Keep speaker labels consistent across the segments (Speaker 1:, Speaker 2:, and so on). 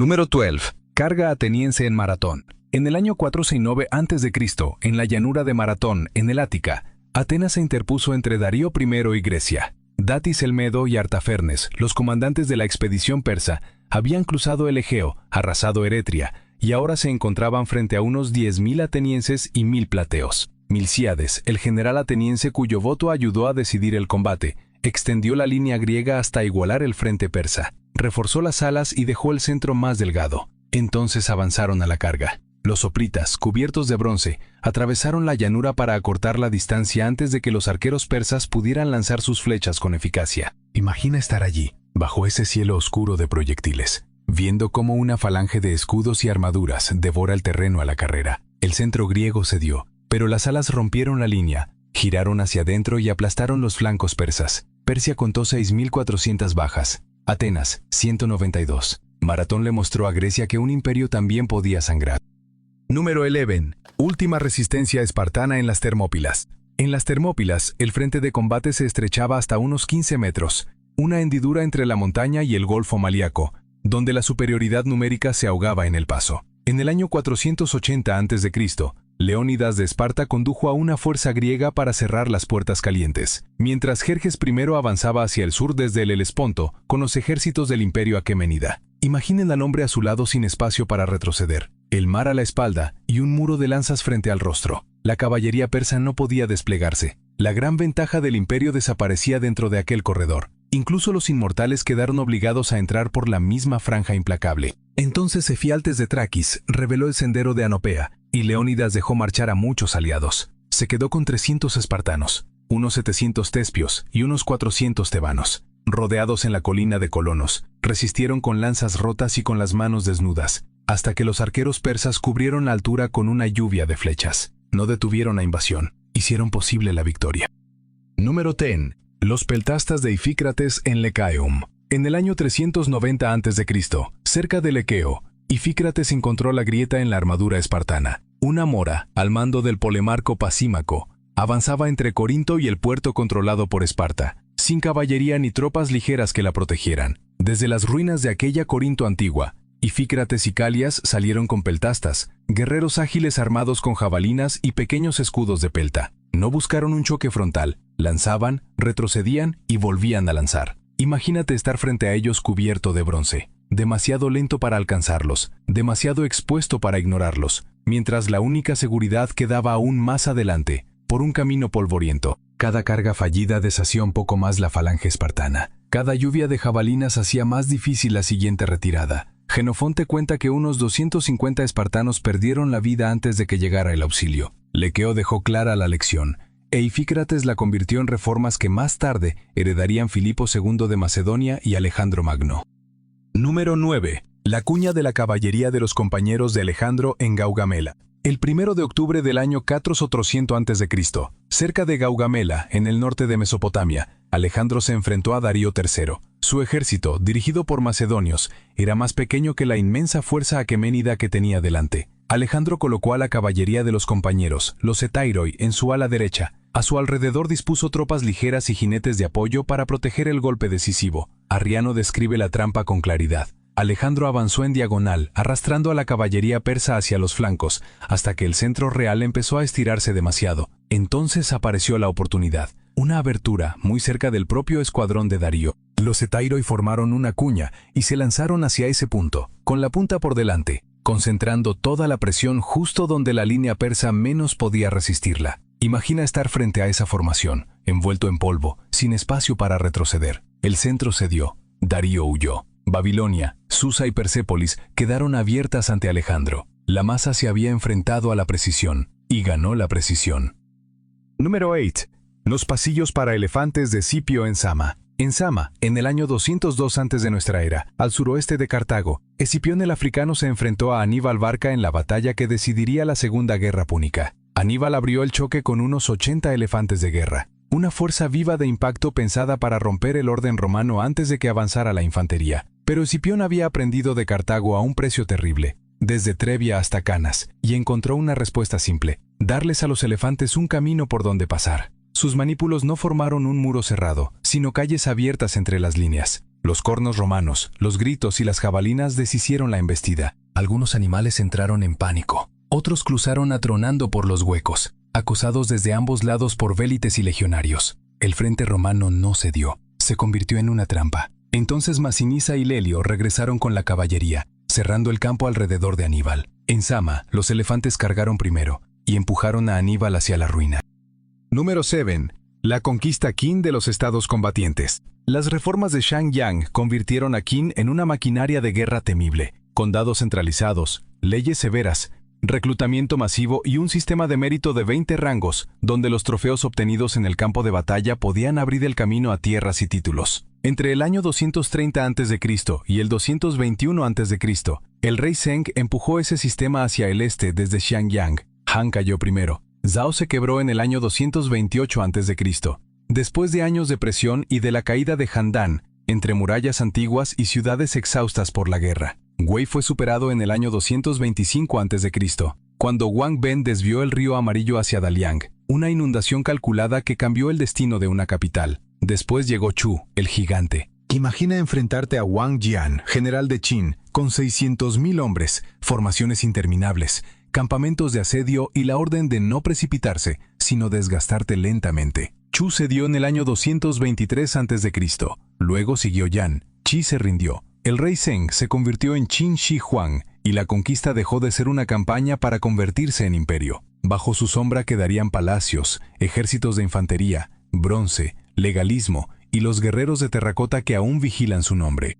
Speaker 1: Número 12. Carga ateniense en Maratón. En el año 469 a.C., en la llanura de Maratón, en el Ática, Atenas se interpuso entre Darío I y Grecia. Datis el Medo y Artafernes, los comandantes de la expedición persa, habían cruzado el Egeo, arrasado Eretria, y ahora se encontraban frente a unos 10.000 atenienses y 1.000 plateos. Milcíades, el general ateniense cuyo voto ayudó a decidir el combate, extendió la línea griega hasta igualar el frente persa, reforzó las alas y dejó el centro más delgado. Entonces avanzaron a la carga. Los hoplitas, cubiertos de bronce, atravesaron la llanura para acortar la distancia antes de que los arqueros persas pudieran lanzar sus flechas con eficacia. Imagina estar allí, bajo ese cielo oscuro de proyectiles, viendo cómo una falange de escudos y armaduras devora el terreno a la carrera. El centro griego cedió, pero las alas rompieron la línea, giraron hacia adentro y aplastaron los flancos persas. Persia contó 6.400 bajas, Atenas 192. Maratón le mostró a Grecia que un imperio también podía sangrar. Número 11. Última resistencia espartana en las Termópilas. En las Termópilas, el frente de combate se estrechaba hasta unos 15 metros, una hendidura entre la montaña y el Golfo Malíaco, donde la superioridad numérica se ahogaba en el paso. En el año 480 a.C., Leónidas de Esparta condujo a una fuerza griega para cerrar las puertas calientes, mientras Jerjes I avanzaba hacia el sur desde el Helesponto con los ejércitos del imperio aqueménida. Imaginen al hombre a su lado sin espacio para retroceder, el mar a la espalda y un muro de lanzas frente al rostro. La caballería persa no podía desplegarse. La gran ventaja del imperio desaparecía dentro de aquel corredor. Incluso los inmortales quedaron obligados a entrar por la misma franja implacable. Entonces Efialtes de Traquis reveló el sendero de Anopea, y Leónidas dejó marchar a muchos aliados. Se quedó con 300 espartanos, unos 700 tespios y unos 400 tebanos. Rodeados en la colina de Colonos, resistieron con lanzas rotas y con las manos desnudas, hasta que los arqueros persas cubrieron la altura con una lluvia de flechas. No detuvieron la invasión, hicieron posible la victoria. Número 10. Los peltastas de Ifícrates en Lecaeum. En el año 390 a.C., cerca de Lequeo, Ifícrates encontró la grieta en la armadura espartana. Una mora, al mando del polemarco Pasímaco, avanzaba entre Corinto y el puerto controlado por Esparta, sin caballería ni tropas ligeras que la protegieran. Desde las ruinas de aquella Corinto antigua, Ifícrates y Calias salieron con peltastas, guerreros ágiles armados con jabalinas y pequeños escudos de pelta. No buscaron un choque frontal, lanzaban, retrocedían y volvían a lanzar. Imagínate estar frente a ellos cubierto de bronce, demasiado lento para alcanzarlos, demasiado expuesto para ignorarlos, mientras la única seguridad quedaba aún más adelante, por un camino polvoriento. Cada carga fallida deshacía un poco más la falange espartana. Cada lluvia de jabalinas hacía más difícil la siguiente retirada. Xenofonte cuenta que unos 250 espartanos perdieron la vida antes de que llegara el auxilio. Lequeo dejó clara la lección, e Ifícrates la convirtió en reformas que más tarde heredarían Filipo II de Macedonia y Alejandro Magno. Número 9. La cuña de la caballería de los compañeros de Alejandro en Gaugamela. El 1 de octubre del año 400 a.C., cerca de Gaugamela, en el norte de Mesopotamia, Alejandro se enfrentó a Darío III. Su ejército, dirigido por macedonios, era más pequeño que la inmensa fuerza aqueménida que tenía delante. Alejandro colocó a la caballería de los compañeros, los Etairoi, en su ala derecha. A su alrededor dispuso tropas ligeras y jinetes de apoyo para proteger el golpe decisivo. Arriano describe la trampa con claridad. Alejandro avanzó en diagonal, arrastrando a la caballería persa hacia los flancos, hasta que el centro real empezó a estirarse demasiado. Entonces apareció la oportunidad, una abertura muy cerca del propio escuadrón de Darío. Los Etairoi formaron una cuña y se lanzaron hacia ese punto, con la punta por delante, concentrando toda la presión justo donde la línea persa menos podía resistirla. Imagina estar frente a esa formación, envuelto en polvo, sin espacio para retroceder. El centro cedió. Darío huyó. Babilonia, Susa y Persépolis quedaron abiertas ante Alejandro. La masa se había enfrentado a la precisión, y ganó la precisión. Número 8. Los pasillos para elefantes de Escipión en Sama. En Sama, en el año 202 antes de nuestra era, al suroeste de Cartago, Escipión el africano se enfrentó a Aníbal Barca en la batalla que decidiría la Segunda Guerra Púnica. Aníbal abrió el choque con unos 80 elefantes de guerra, una fuerza viva de impacto pensada para romper el orden romano antes de que avanzara la infantería. Pero Escipión había aprendido de Cartago a un precio terrible, desde Trebia hasta Canas, y encontró una respuesta simple: darles a los elefantes un camino por donde pasar. Sus manípulos no formaron un muro cerrado, sino calles abiertas entre las líneas. Los cornos romanos, los gritos y las jabalinas deshicieron la embestida. Algunos animales entraron en pánico. Otros cruzaron atronando por los huecos, acosados desde ambos lados por vélites y legionarios. El frente romano no cedió. Se convirtió en una trampa. Entonces Masinisa y Lelio regresaron con la caballería, cerrando el campo alrededor de Aníbal. En Sama, los elefantes cargaron primero y empujaron a Aníbal hacia la ruina. Número 7. La conquista Qin de los estados combatientes. Las reformas de Shang Yang convirtieron a Qin en una maquinaria de guerra temible, condados centralizados, leyes severas, reclutamiento masivo y un sistema de mérito de 20 rangos, donde los trofeos obtenidos en el campo de batalla podían abrir el camino a tierras y títulos. Entre el año 230 a.C. y el 221 a.C., el rey Zheng empujó ese sistema hacia el este desde Xiangyang. Han cayó primero. Zhao se quebró en el año 228 a.C. Después de años de presión y de la caída de Handan, entre murallas antiguas y ciudades exhaustas por la guerra. Wei fue superado en el año 225 a.C., cuando Wang Ben desvió el río Amarillo hacia Daliang, una inundación calculada que cambió el destino de una capital. Después llegó Chu, el gigante. Imagina enfrentarte a Wang Jian, general de Qin, con 600.000 hombres, formaciones interminables, campamentos de asedio y la orden de no precipitarse, sino desgastarte lentamente. Chu cedió en el año 223 a.C. Luego siguió Yan. Qi se rindió. El rey Zheng se convirtió en Qin Shi Huang y la conquista dejó de ser una campaña para convertirse en imperio. Bajo su sombra quedarían palacios, ejércitos de infantería, bronce, legalismo y los guerreros de terracota que aún vigilan su nombre.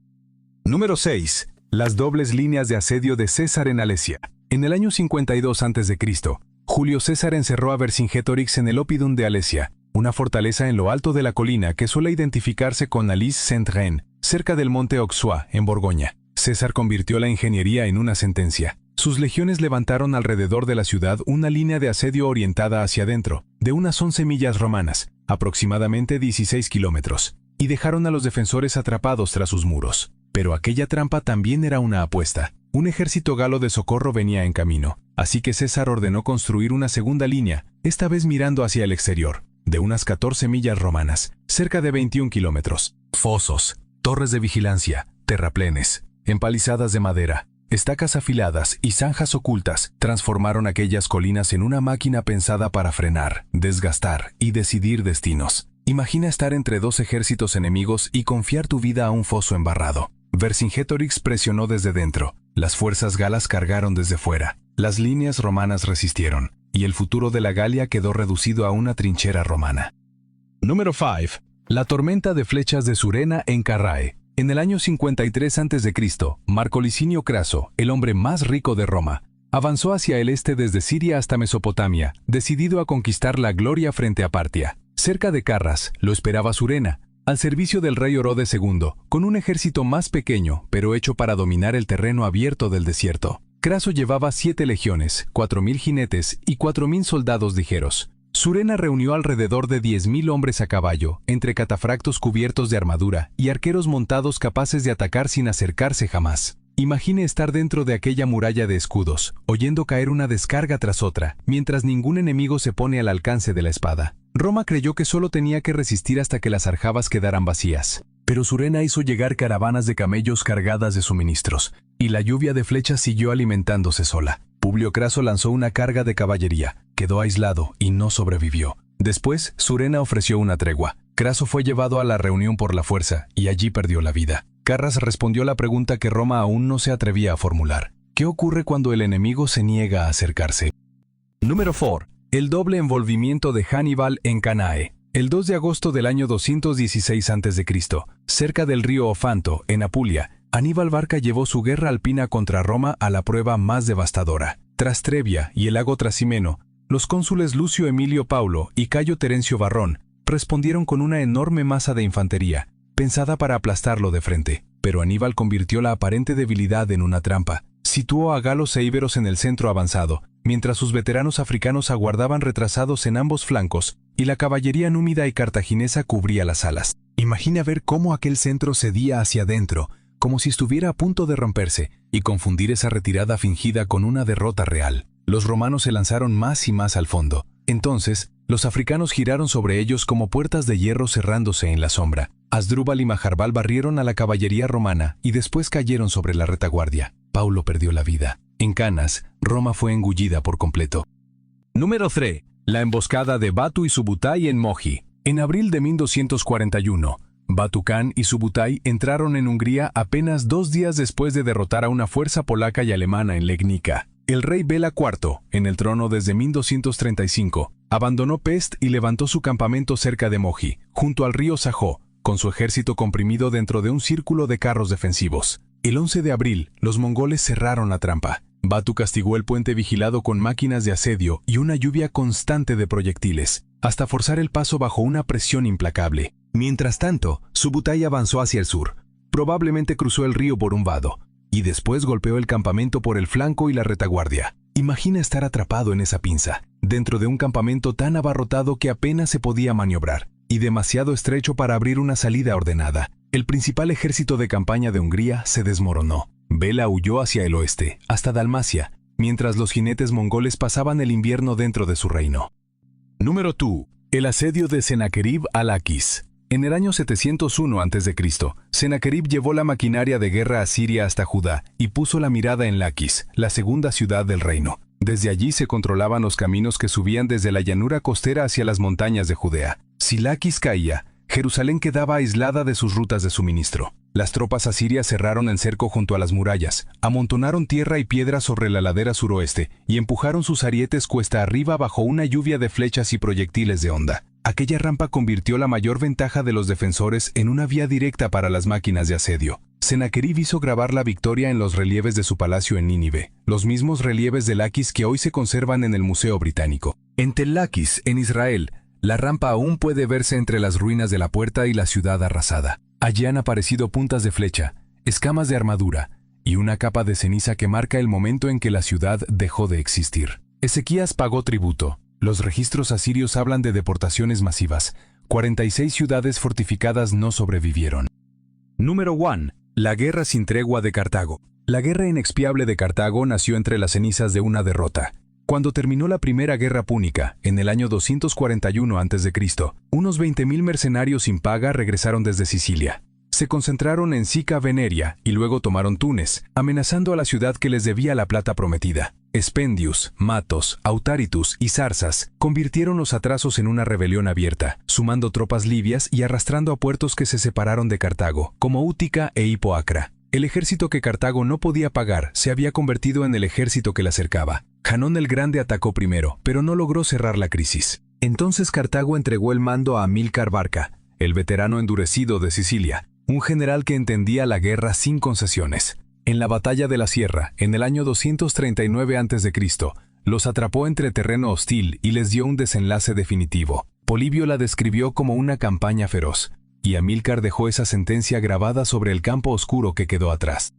Speaker 1: Número 6. Las dobles líneas de asedio de César en Alesia. En el año 52 a.C., Julio César encerró a Vercingetorix en el Oppidum de Alesia, una fortaleza en lo alto de la colina que suele identificarse con Alise-Saint-Reine, cerca del monte Auxois, en Borgoña. César convirtió la ingeniería en una sentencia. Sus legiones levantaron alrededor de la ciudad una línea de asedio orientada hacia adentro, de unas 11 millas romanas, aproximadamente 16 kilómetros, y dejaron a los defensores atrapados tras sus muros. Pero aquella trampa también era una apuesta. Un ejército galo de socorro venía en camino, así que César ordenó construir una segunda línea, esta vez mirando hacia el exterior, de unas 14 millas romanas, cerca de 21 kilómetros. Fosos, torres de vigilancia, terraplenes, empalizadas de madera, estacas afiladas y zanjas ocultas transformaron aquellas colinas en una máquina pensada para frenar, desgastar y decidir destinos. Imagina estar entre dos ejércitos enemigos y confiar tu vida a un foso embarrado. Vercingetorix presionó desde dentro, las fuerzas galas cargaron desde fuera, las líneas romanas resistieron, y el futuro de la Galia quedó reducido a una trinchera romana. Número 5. La tormenta de flechas de Surena en Carrae. En el año 53 a.C., Marco Licinio Craso, el hombre más rico de Roma, avanzó hacia el este desde Siria hasta Mesopotamia, decidido a conquistar la gloria frente a Partia. Cerca de Carras lo esperaba Surena, al servicio del rey Orodes II, con un ejército más pequeño, pero hecho para dominar el terreno abierto del desierto. Craso llevaba 7 legiones, 4.000 jinetes y 4.000 soldados ligeros. Surena reunió alrededor de 10.000 hombres a caballo, entre catafractos cubiertos de armadura y arqueros montados capaces de atacar sin acercarse jamás. Imagine estar dentro de aquella muralla de escudos, oyendo caer una descarga tras otra, mientras ningún enemigo se pone al alcance de la espada. Roma creyó que solo tenía que resistir hasta que las aljabas quedaran vacías. Pero Surena hizo llegar caravanas de camellos cargadas de suministros, y la lluvia de flechas siguió alimentándose sola. Publio Craso lanzó una carga de caballería, quedó aislado y no sobrevivió. Después, Surena ofreció una tregua. Craso fue llevado a la reunión por la fuerza, y allí perdió la vida. Carras respondió la pregunta que Roma aún no se atrevía a formular. ¿Qué ocurre cuando el enemigo se niega a acercarse? Número 4. El doble envolvimiento de Hannibal en Canae. El 2 de agosto del año 216 a.C., cerca del río Ofanto, en Apulia, Aníbal Barca llevó su guerra alpina contra Roma a la prueba más devastadora. Tras Trebia y el lago Trasimeno, los cónsules Lucio Emilio Paulo y Cayo Terencio Varrón respondieron con una enorme masa de infantería, pensada para aplastarlo de frente. Pero Aníbal convirtió la aparente debilidad en una trampa. Situó a galos e íberos en el centro avanzado, mientras sus veteranos africanos aguardaban retrasados en ambos flancos, y la caballería númida y cartaginesa cubría las alas. Imagina ver cómo aquel centro cedía hacia adentro, como si estuviera a punto de romperse, y confundir esa retirada fingida con una derrota real. Los romanos se lanzaron más y más al fondo. Entonces, Los africanos giraron sobre ellos como puertas de hierro cerrándose en la sombra. Asdrúbal y Majarbal barrieron a la caballería romana y después cayeron sobre la retaguardia. Paulo perdió la vida. En Canas, Roma fue engullida por completo. Número 3. La emboscada de Batu y Subutai en Mohi. En abril de 1241, Batu Khan y Subutai entraron en Hungría apenas 2 días después de derrotar a una fuerza polaca y alemana en Legnica. El rey Bela IV, en el trono desde 1235, abandonó Pest y levantó su campamento cerca de Mohi, junto al río Sajó, con su ejército comprimido dentro de un círculo de carros defensivos. El 11 de abril, los mongoles cerraron la trampa. Batu castigó el puente vigilado con máquinas de asedio y una lluvia constante de proyectiles, hasta forzar el paso bajo una presión implacable. Mientras tanto, Subutai avanzó hacia el sur. Probablemente cruzó el río por un vado, y después golpeó el campamento por el flanco y la retaguardia. Imagina estar atrapado en esa pinza, dentro de un campamento tan abarrotado que apenas se podía maniobrar, y demasiado estrecho para abrir una salida ordenada. El principal ejército de campaña de Hungría se desmoronó. Bela huyó hacia el oeste, hasta Dalmacia, mientras los jinetes mongoles pasaban el invierno dentro de su reino. Número 2. El asedio de Senaquerib a Laquis. En el año 701 a.C., Senaquerib llevó la maquinaria de guerra asiria hasta Judá y puso la mirada en Laquis, la segunda ciudad del reino. Desde allí se controlaban los caminos que subían desde la llanura costera hacia las montañas de Judea. Si Laquis caía, Jerusalén quedaba aislada de sus rutas de suministro. Las tropas asirias cerraron el cerco junto a las murallas, amontonaron tierra y piedra sobre la ladera suroeste y empujaron sus arietes cuesta arriba bajo una lluvia de flechas y proyectiles de honda. Aquella rampa convirtió la mayor ventaja de los defensores en una vía directa para las máquinas de asedio. Senaquerib hizo grabar la victoria en los relieves de su palacio en Nínive, los mismos relieves de Laquis que hoy se conservan en el Museo Británico. En Tel Laquis, en Israel, la rampa aún puede verse entre las ruinas de la puerta y la ciudad arrasada. Allí han aparecido puntas de flecha, escamas de armadura y una capa de ceniza que marca el momento en que la ciudad dejó de existir. Ezequías pagó tributo. Los registros asirios hablan de deportaciones masivas. 46 ciudades fortificadas no sobrevivieron. Número 1. La guerra sin tregua de Cartago. La guerra inexpiable de Cartago nació entre las cenizas de una derrota. Cuando terminó la primera guerra púnica, en el año 241 a.C., unos 20.000 mercenarios sin paga regresaron desde Sicilia. Se concentraron en Sica Veneria y luego tomaron Túnez, amenazando a la ciudad que les debía la plata prometida. Spendius, Matos, Autaritus y Zarzas convirtieron los atrasos en una rebelión abierta, sumando tropas libias y arrastrando a puertos que se separaron de Cartago, como Útica e Hipoacra. El ejército que Cartago no podía pagar se había convertido en el ejército que la cercaba. Janón el Grande atacó primero, pero no logró cerrar la crisis. Entonces Cartago entregó el mando a Amílcar Barca, el veterano endurecido de Sicilia, un general que entendía la guerra sin concesiones. En la batalla de la Sierra, en el año 239 a.C., los atrapó entre terreno hostil y les dio un desenlace definitivo. Polibio la describió como una campaña feroz, y Amílcar dejó esa sentencia grabada sobre el campo oscuro que quedó atrás.